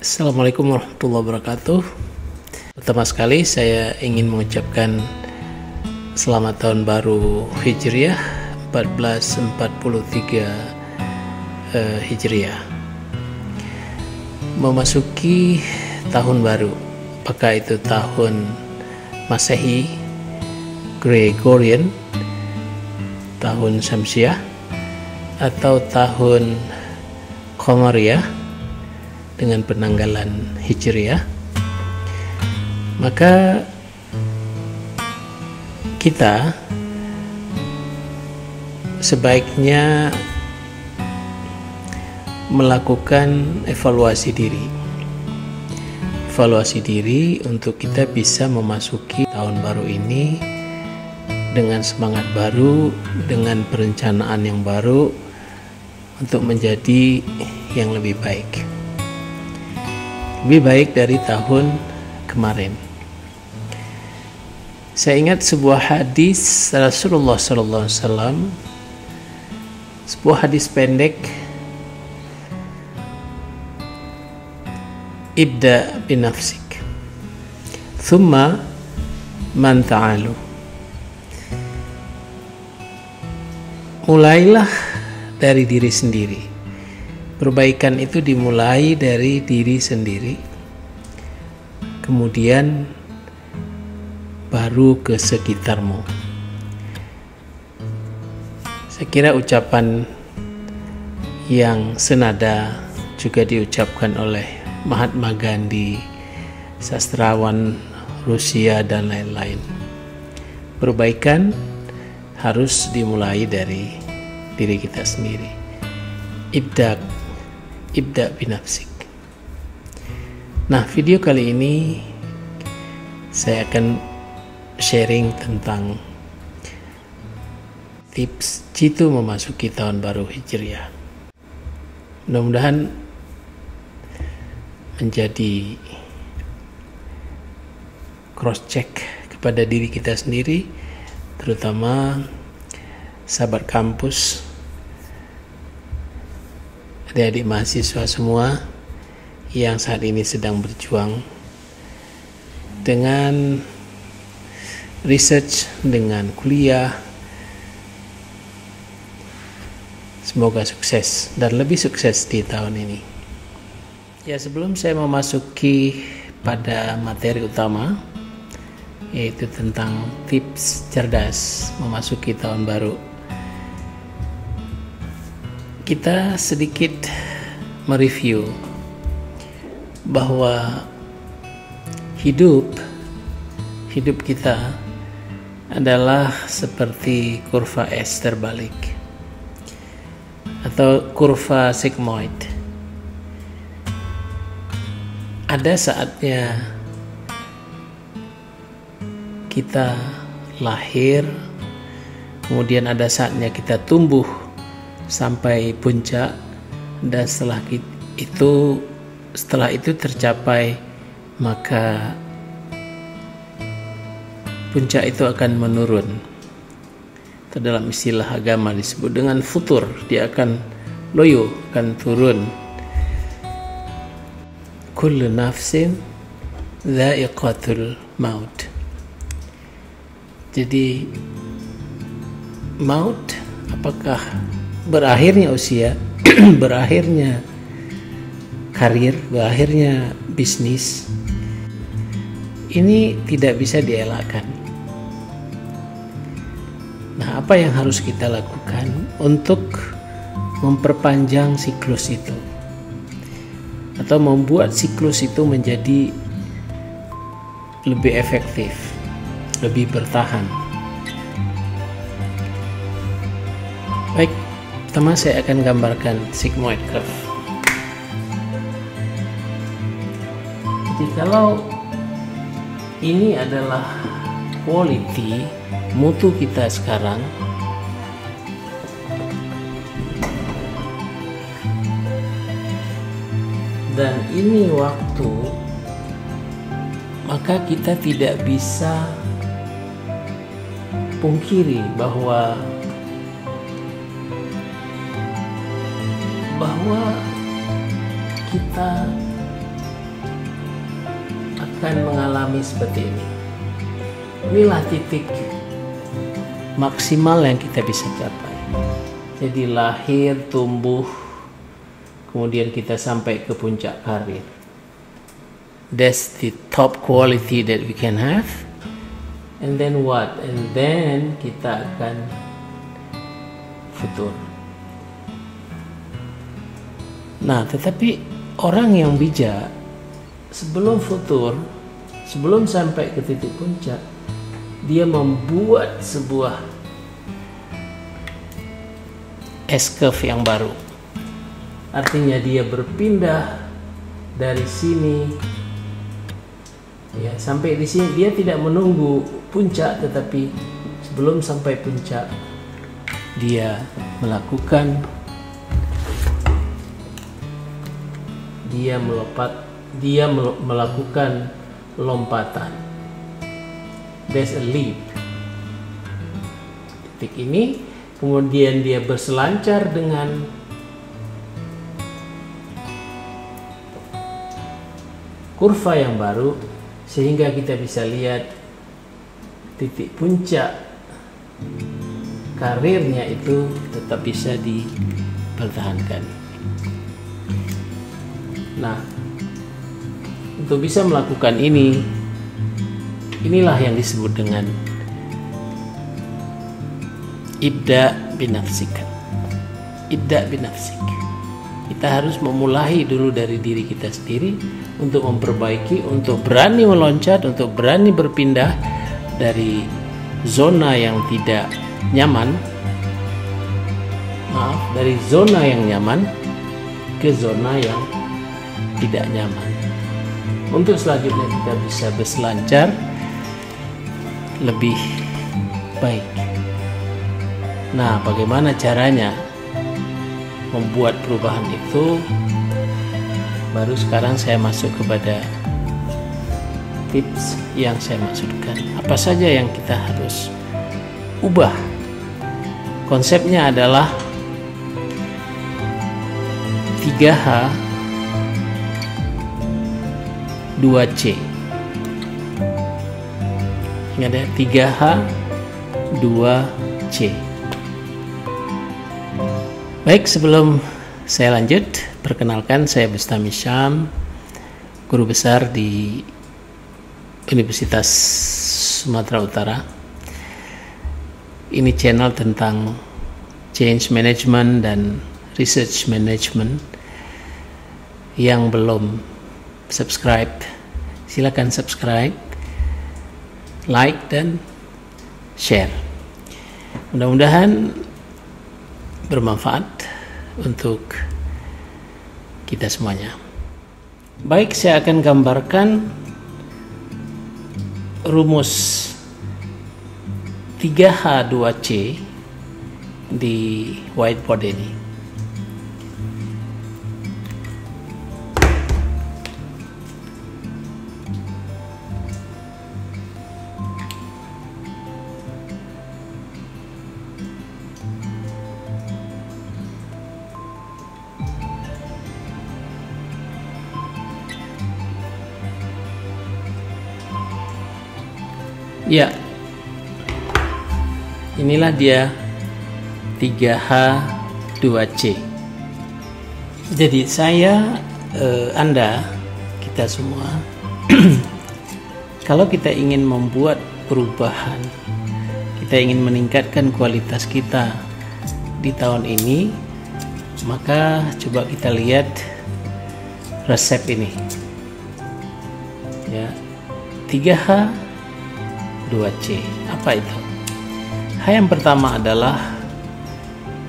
Assalamualaikum warahmatullahi wabarakatuh. Pertama sekali saya ingin mengucapkan selamat tahun baru Hijriah 1443 Hijriah. Memasuki tahun baru, apakah itu tahun Masehi, Gregorian, tahun Syamsiah, atau tahun Qamariyah dengan penanggalan Hijriah, maka kita sebaiknya melakukan evaluasi diri untuk kita bisa memasuki tahun baru ini dengan semangat baru, dengan perencanaan yang baru untuk menjadi yang lebih baik dari tahun kemarin. Saya ingat sebuah hadis Rasulullah SAW, sebuah hadis pendek, ibda binafsik thumma man ta'alu. Mulailah dari diri sendiri. Perbaikan itu dimulai dari diri sendiri, kemudian baru ke sekitarmu. Saya kira ucapan yang senada juga diucapkan oleh Mahatma Gandhi, sastrawan Rusia, dan lain-lain. Perbaikan harus dimulai dari diri kita sendiri. Ibda binafsik. Nah, video kali ini saya akan sharing tentang tips jitu memasuki tahun baru Hijriah. Mudah-mudahan menjadi cross check kepada diri kita sendiri, terutama sahabat kampus, adik-adik mahasiswa semua yang saat ini sedang berjuang dengan research, dengan kuliah. Semoga sukses dan lebih sukses di tahun ini. Ya, sebelum saya memasuki pada materi utama, yaitu tentang tips cerdas memasuki tahun baru, kita sedikit mereview bahwa hidup kita adalah seperti kurva S terbalik atau kurva sigmoid. Ada saatnya kita lahir, kemudian ada saatnya kita tumbuh sampai puncak, dan setelah itu tercapai, maka puncak itu akan menurun. Itu dalam istilah agama disebut dengan futur. Dia akan loyo, akan turun. Kullu nafsin dha'iqatul maut. Jadi maut, apakah berakhirnya usia, berakhirnya karir, berakhirnya bisnis, ini tidak bisa dielakkan. Nah, apa yang harus kita lakukan untuk memperpanjang siklus itu atau membuat siklus itu menjadi lebih efektif, lebih bertahan? Baik, pertama saya akan gambarkan sigmoid curve. Jadi kalau ini adalah quality, mutu kita sekarang, dan ini waktu, maka kita tidak bisa pungkiri bahwa kita akan mengalami seperti ini. Inilah titik maksimal yang kita bisa capai. Jadi lahir, tumbuh, kemudian kita sampai ke puncak karir. That's the top quality that we can have. And then what? And then kita akan futur. Nah, tetapi orang yang bijak sebelum futur, sebelum sampai ke titik puncak, dia membuat sebuah S-curve yang baru. Artinya dia berpindah dari sini ya, sampai di sini. Dia tidak menunggu puncak, tetapi sebelum sampai puncak dia melakukan, melakukan lompatan. There's a leap. Titik ini, kemudian dia berselancar dengan kurva yang baru, sehingga kita bisa lihat titik puncak karirnya itu tetap bisa dipertahankan. Nah, untuk bisa melakukan ini, inilah yang disebut dengan ibda binafsik. Ibda binafsik. Kita harus memulai dulu dari diri kita sendiri untuk memperbaiki, untuk berani meloncat, untuk berani berpindah dari zona yang tidak nyaman, dari zona yang nyaman ke zona yang tidak nyaman. Untuk selanjutnya kita bisa berselancar lebih baik. Nah, bagaimana caranya membuat perubahan itu? Baru sekarang saya masuk kepada tips yang saya maksudkan. Apa saja yang kita harus ubah? Konsepnya adalah 3H 2C. Ini ada 3H 2C. Baik, sebelum saya lanjut, perkenalkan, saya Bustami Syam, guru besar di Universitas Sumatera Utara. Ini channel tentang change management dan research management. Yang belum subscribe, silakan subscribe, like dan share. Mudah-mudahan bermanfaat untuk kita semuanya. Baik, saya akan gambarkan rumus 3H2C di whiteboard ini. Ya, inilah dia 3H2C. Jadi saya, Anda, kita semua kalau kita ingin membuat perubahan, kita ingin meningkatkan kualitas kita di tahun ini, maka coba kita lihat resep ini ya. 3H2C, apa itu? H yang pertama adalah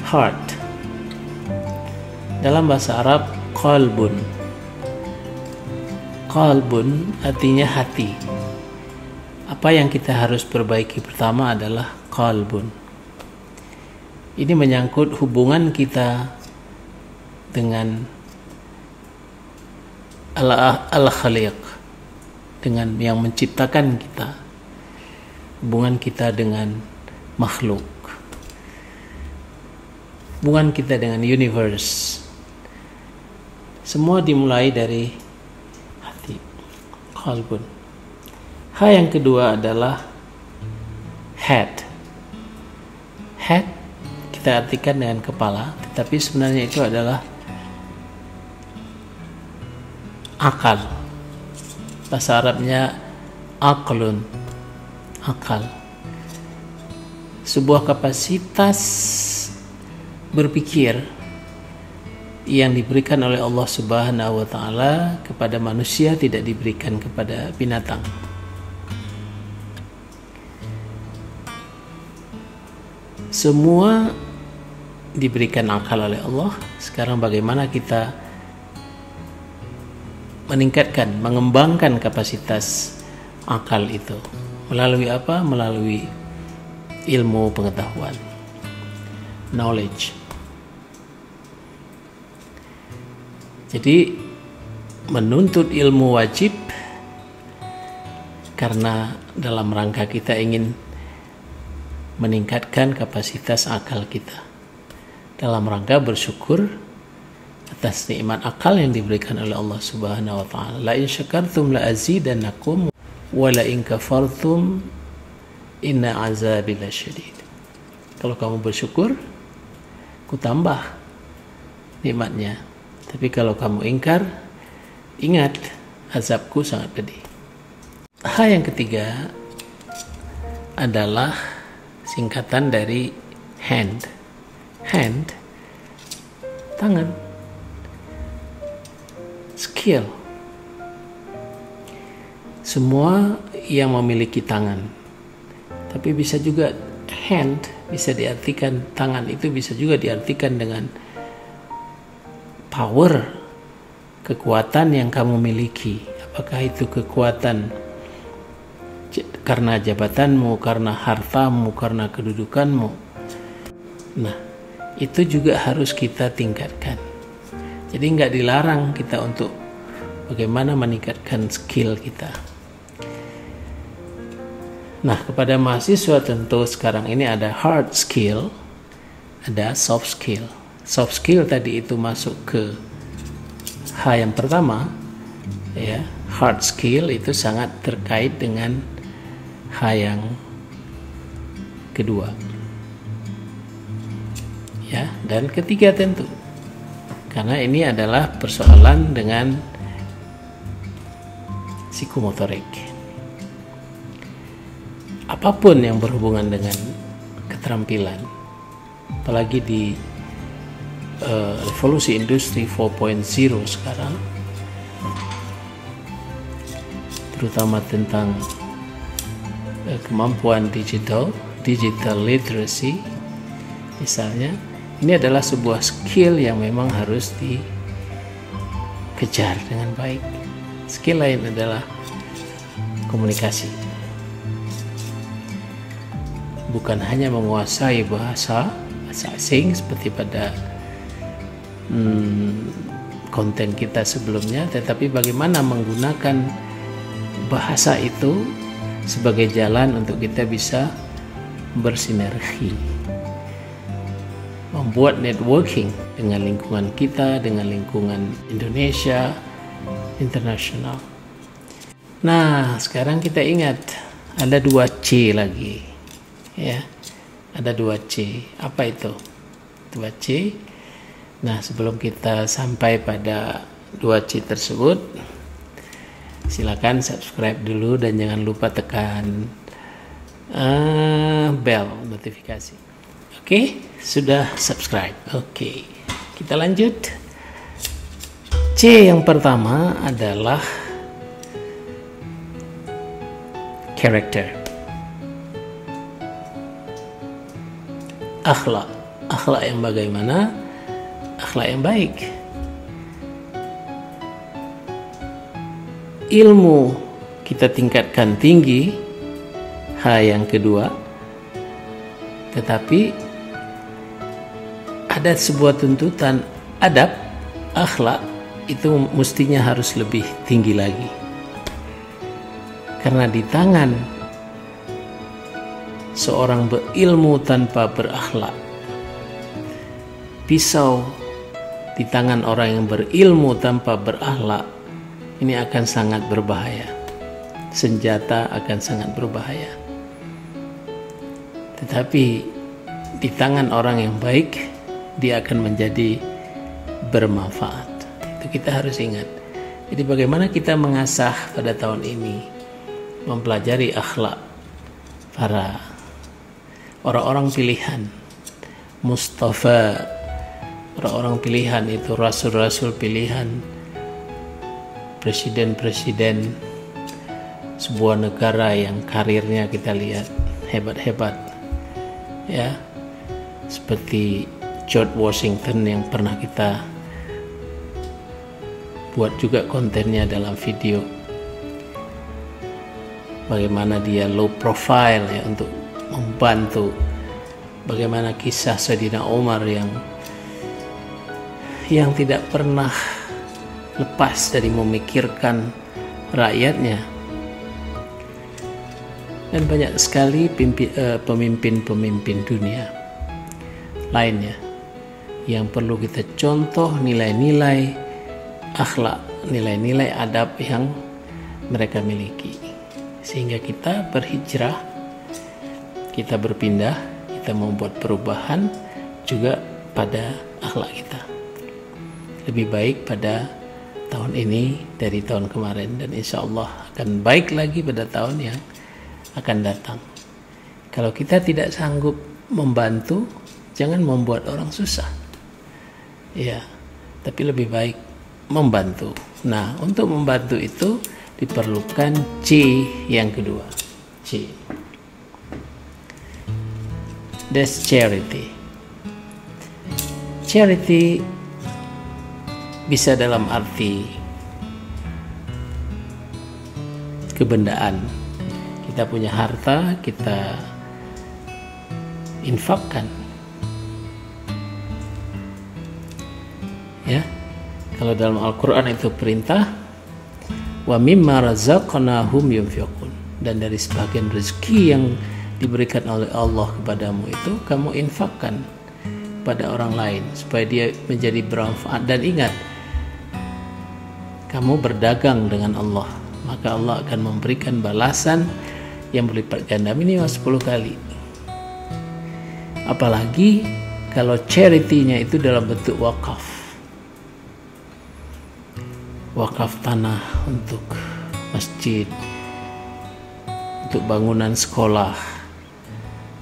heart. Dalam bahasa Arab, qalbun. Qalbun artinya hati. Apa yang kita harus perbaiki pertama adalah qalbun. Ini menyangkut hubungan kita dengan al-khaliq, dengan yang menciptakan kita, hubungan kita dengan makhluk, hubungan kita dengan universe. Semua dimulai dari hati, qalbun. H yang kedua adalah head. Head kita artikan dengan kepala, tetapi sebenarnya itu adalah akal. Bahasa Arabnya aqlun, akal. Sebuah kapasitas berpikir yang diberikan oleh Allah Subhanahu wa taala kepada manusia, tidak diberikan kepada binatang. Semua diberikan akal oleh Allah. Sekarang bagaimana kita meningkatkan, mengembangkan kapasitas akal itu? Melalui apa? Melalui ilmu pengetahuan, knowledge. Jadi menuntut ilmu wajib karena dalam rangka kita ingin meningkatkan kapasitas akal kita, dalam rangka bersyukur atas nikmat akal yang diberikan oleh Allah Subhanahu wa taala. La in syakartum la azidannakum wa la in kafartum inna azabi lasyadid. Kalau kamu bersyukur, ku tambah nikmatnya. Tapi kalau kamu ingkar, ingat azabku sangat pedih. H yang ketiga adalah singkatan dari hand. Hand, tangan. Skill. Semua yang memiliki tangan. Tapi bisa juga hand, bisa diartikan tangan itu bisa juga diartikan dengan power, kekuatan yang kamu miliki. Apakah itu kekuatan karena jabatanmu, karena hartamu, karena kedudukanmu? Nah, itu juga harus kita tingkatkan. Jadi nggak dilarang kita untuk bagaimana meningkatkan skill kita. Nah, kepada mahasiswa tentu sekarang ini ada hard skill, ada soft skill. Soft skill tadi itu masuk ke H yang pertama, ya. Hard skill itu sangat terkait dengan H yang kedua, ya, dan ketiga tentu, karena ini adalah persoalan dengan psikomotorik. Apapun yang berhubungan dengan keterampilan, apalagi di revolusi industri 4.0 sekarang, terutama tentang kemampuan digital literacy misalnya, ini adalah sebuah skill yang memang harus dikejar dengan baik. Skill lain adalah komunikasi, bukan hanya menguasai bahasa asing seperti pada konten kita sebelumnya, tetapi bagaimana menggunakan bahasa itu sebagai jalan untuk kita bisa bersinergi, membuat networking dengan lingkungan kita, dengan lingkungan Indonesia, internasional. Nah, sekarang kita ingat ada 2C lagi, ya, ada 2C. Apa itu 2C? Nah, sebelum kita sampai pada 2C tersebut, silakan subscribe dulu dan jangan lupa tekan bell notifikasi. Oke, sudah subscribe. Oke, kita lanjut. C yang pertama adalah character. Akhlak. Akhlak yang bagaimana? Akhlak yang baik. Ilmu kita tingkatkan tinggi, H yang kedua, tetapi ada sebuah tuntutan adab, akhlak itu mestinya harus lebih tinggi lagi, karena di tangan seorang berilmu tanpa berakhlak, pisau di tangan orang yang berilmu tanpa berakhlak, ini akan sangat berbahaya. senjata akan sangat berbahaya. Tetapi di tangan orang yang baik, dia akan menjadi bermanfaat. Itu kita harus ingat. Jadi bagaimana kita mengasah pada tahun ini, mempelajari akhlak para orang-orang pilihan, Mustafa, orang-orang pilihan itu, rasul-rasul pilihan, presiden-presiden sebuah negara yang karirnya kita lihat hebat-hebat, ya, seperti George Washington yang pernah kita buat juga kontennya dalam video, bagaimana dia low profile ya untuk membantu, bagaimana kisah Sayyidina Umar yang tidak pernah lepas dari memikirkan rakyatnya, dan banyak sekali pemimpin-pemimpin dunia lainnya yang perlu kita contoh nilai-nilai akhlak, nilai-nilai adab yang mereka miliki, sehingga kita berhijrah, kita berpindah, kita membuat perubahan juga pada akhlak kita lebih baik pada tahun ini dari tahun kemarin, dan insya Allah akan baik lagi pada tahun yang akan datang. Kalau kita tidak sanggup membantu, jangan membuat orang susah, ya, tapi lebih baik membantu. Nah, untuk membantu itu diperlukan C yang kedua. C. That's charity. Charity bisa dalam arti kebendaan. Kita punya harta, kita infakkan. Ya. Kalau dalam Al-Quran itu perintah, wa mimma razaqnahum yunfiqun, dan dari sebagian rezeki yang diberikan oleh Allah kepadamu itu kamu infakkan pada orang lain supaya dia menjadi bermanfaat. Dan ingat, kamu berdagang dengan Allah, maka Allah akan memberikan balasan yang berlipat ganda, minimal 10 kali. Apalagi kalau charity-nya itu dalam bentuk wakaf. Wakaf tanah untuk masjid, untuk bangunan sekolah.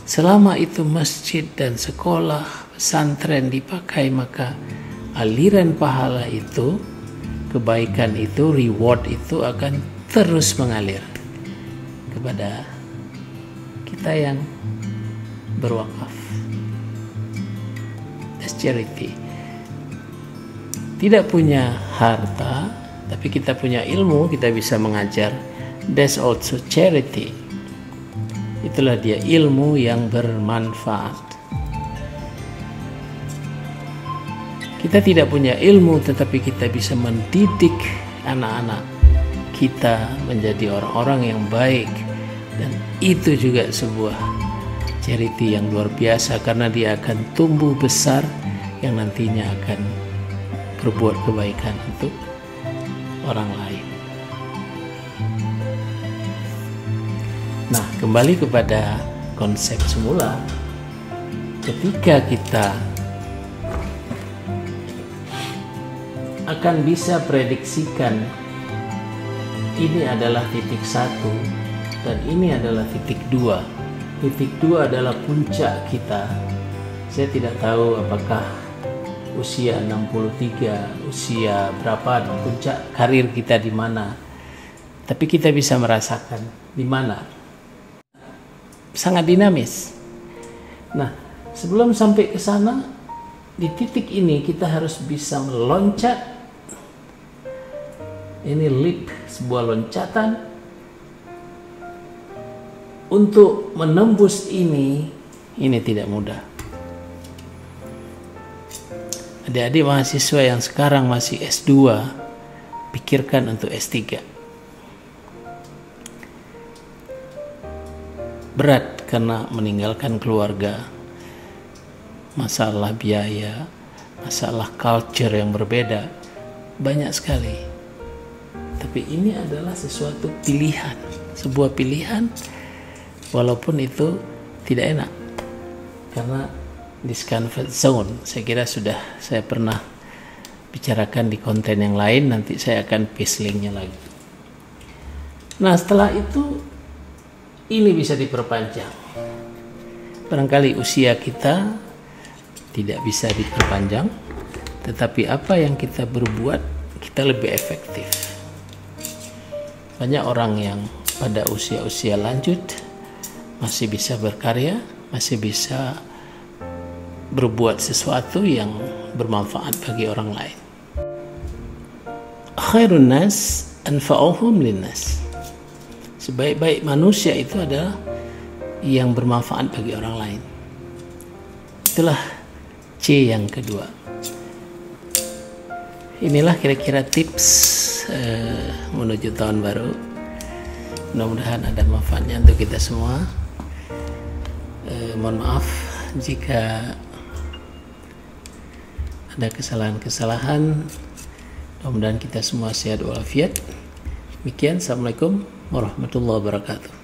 Selama itu masjid dan sekolah, pesantren dipakai, maka aliran pahala itu, kebaikan itu, reward itu akan terus mengalir kepada kita yang berwakaf. That's charity. Tidak punya harta, tapi kita punya ilmu, kita bisa mengajar. That's also charity. Itulah dia ilmu yang bermanfaat. Kita tidak punya ilmu, tetapi kita bisa mendidik anak-anak kita menjadi orang-orang yang baik. Dan itu juga sebuah charity yang luar biasa, karena dia akan tumbuh besar yang nantinya akan berbuat kebaikan untuk orang lain. Nah, kembali kepada konsep semula, ketika kita akan bisa prediksikan ini adalah titik 1 dan ini adalah titik 2. Titik 2 adalah puncak kita. Saya tidak tahu apakah usia 63, usia berapa puncak karir kita di mana. Tapi kita bisa merasakan di mana. Sangat dinamis. Nah, sebelum sampai ke sana, di titik ini kita harus bisa meloncat. Ini leap, sebuah loncatan. Untuk menembus ini tidak mudah. Adik-adik mahasiswa yang sekarang masih S2, pikirkan untuk S3. Berat karena meninggalkan keluarga, masalah biaya, masalah culture yang berbeda, banyak sekali. Tapi tapi ini adalah sesuatu pilihan, sebuah pilihan, walaupun itu tidak enak, karena discomfort zone. Saya kira sudah saya pernah bicarakan di konten yang lain, nanti saya akan paste linknya lagi. Nah, setelah itu ini bisa diperpanjang. Barangkali usia kita tidak bisa diperpanjang, tetapi apa yang kita berbuat kita lebih efektif. Banyak orang yang pada usia-usia lanjut masih bisa berkarya, masih bisa berbuat sesuatu yang bermanfaat bagi orang lain. Khairun nas anfa'uhum linnas. Sebaik-baik manusia itu adalah yang bermanfaat bagi orang lain. Itulah C yang kedua. Inilah kira-kira tips menuju tahun baru. Mudah-mudahan ada manfaatnya untuk kita semua. Mohon maaf jika ada kesalahan-kesalahan. Mudah-mudahan kita semua sehat walafiat. Demikian, assalamualaikum warahmatullahi wabarakatuh.